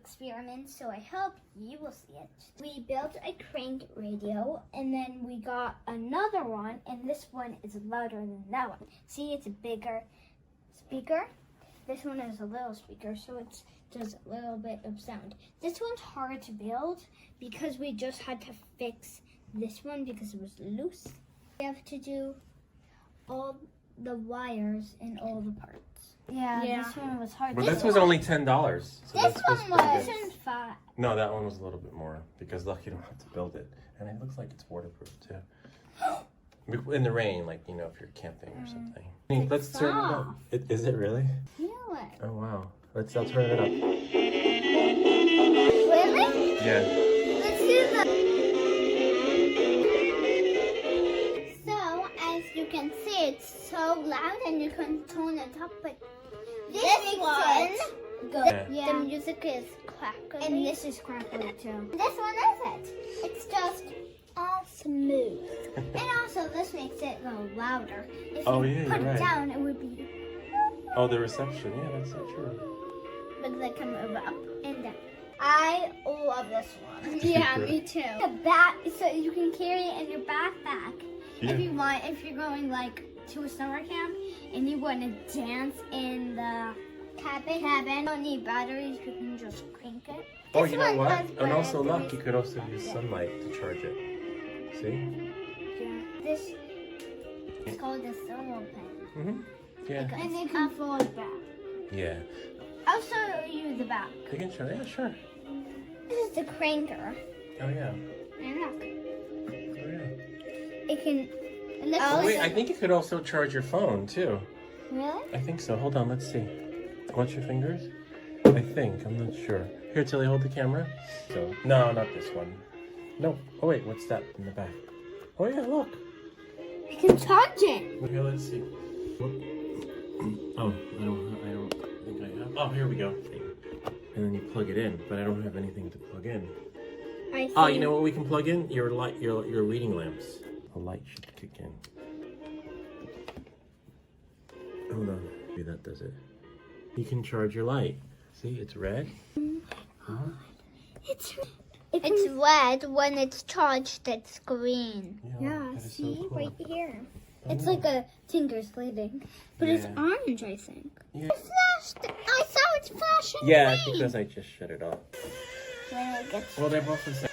experiment, so I hope you will see it. We built a crank radio, and then we got another one, and this one is louder than that one. See, it's a bigger speaker. This one is a little speaker, so it does a little bit of sound. This one's hard to build because we just had to fix this one because it was loose. We have to do all the wires and all the parts. Yeah. This one was hard. But this was only $10. So this one's $5. No, that one was a little bit more because lucky you don't have to build it. And it looks like it's waterproof too. In the rain, like, you know, if you're camping or something. Let's turn it up. Is it really? You know what? Oh, wow. I'll turn it up. Really? Yeah. Let's do that. So, as you can see, it's so loud and you can tone it up, but this one, the music is crackly. And this is crackly too. This one isn't. It's just all smooth. And also, this makes it go louder. If you put it down, it would be... Oh, the reception. Yeah, that's so true. But they come over up and down. I love this one. Yeah, me too. The back, so you can carry it in your backpack if you want. If you're going like to a summer camp and you want to dance in the cabin, you don't need batteries. You can just crank it. Oh, you know what? And also, look, you could also use sunlight to charge it. See? Yeah. This is called the Cellphone. Yeah. And it can fold back. Yeah. I'll show you the back. You can show. Yeah, sure. This is the cranker. Oh yeah. And look. Oh yeah. It can. Oh, wait, I think you could also charge your phone too. Really? I think so. Hold on, let's see. Watch your fingers. I think. I'm not sure. Here, Tilly, hold the camera. So, no, not this one. No. Oh wait, what's that in the back? Oh yeah, look. I can charge it. Here, let's see. Oh, I don't think I have. Oh, here we go. And then you plug it in, but I don't have anything to plug in. Oh, you know what we can plug in? Your light, your reading lamps. The light should kick in. Hold on. Maybe that does it. You can charge your light. See, it's red. Huh? It's red. When it's charged, it's green. Yeah, see, so cool. right here. It's like a Tinker's lighting, but it's orange, I think. Yeah. It flashed. I saw it's flashing Yeah, green. because I just shut it off. When it gets... Well, they're both the same.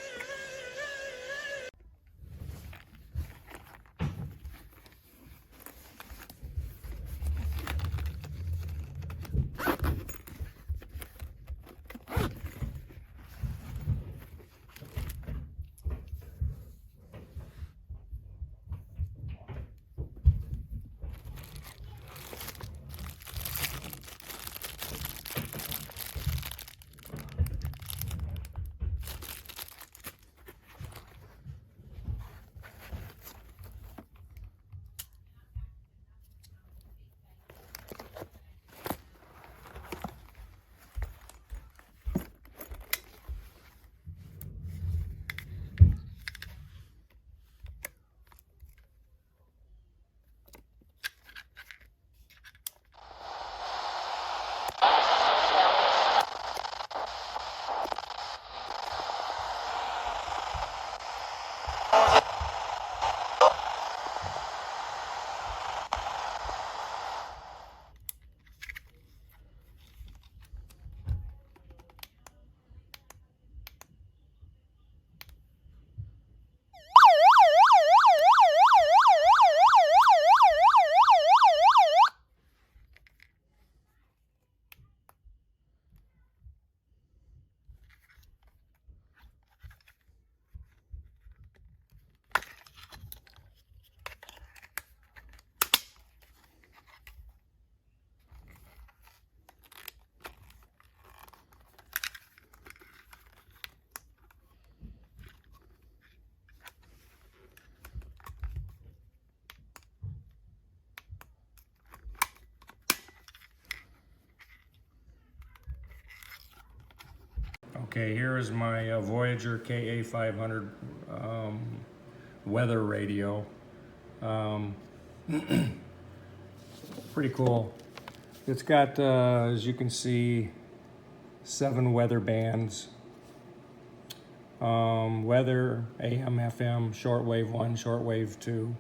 Okay, here is my Voyager KA500 weather radio. Pretty cool. It's got, as you can see, 7 weather bands. Weather, AM, FM, shortwave 1, shortwave 2.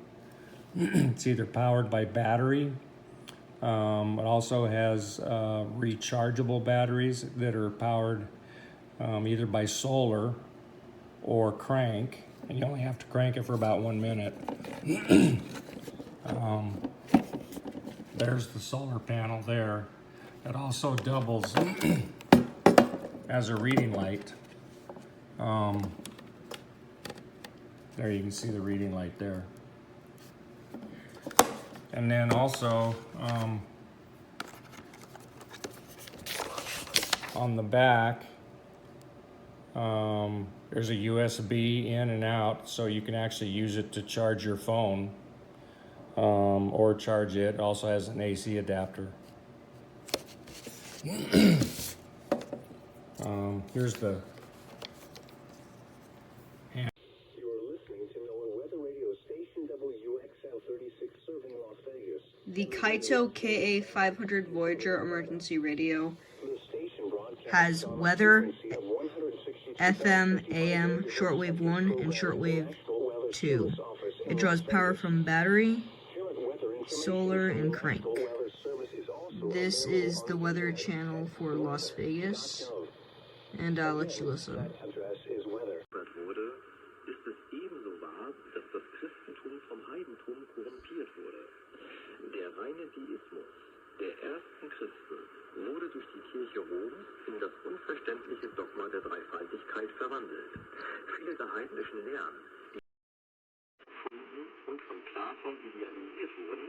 It's either powered by battery. It also has rechargeable batteries that are powered either by solar or crank, and you only have to crank it for about 1 minute. There's the solar panel there. It also doubles as a reading light. There you can see the reading light there. And then also on the back, there's a USB in and out, so you can actually use it to charge your phone or charge it. It also has an AC adapter. Here's the The Kaito KA500 Voyager emergency radio has weather, FM, AM, shortwave 1, and shortwave 2. It draws power from battery, solar, and crank. This is the weather channel for Las Vegas, and I'll let you listen. Der reine Deismus der ersten Christen wurde durch die Kirche Roms in das unverständliche Dogma der Dreifaltigkeit verwandelt. Viele der heidnischen Lehren, die gefunden und von Platon idealisiert wurden,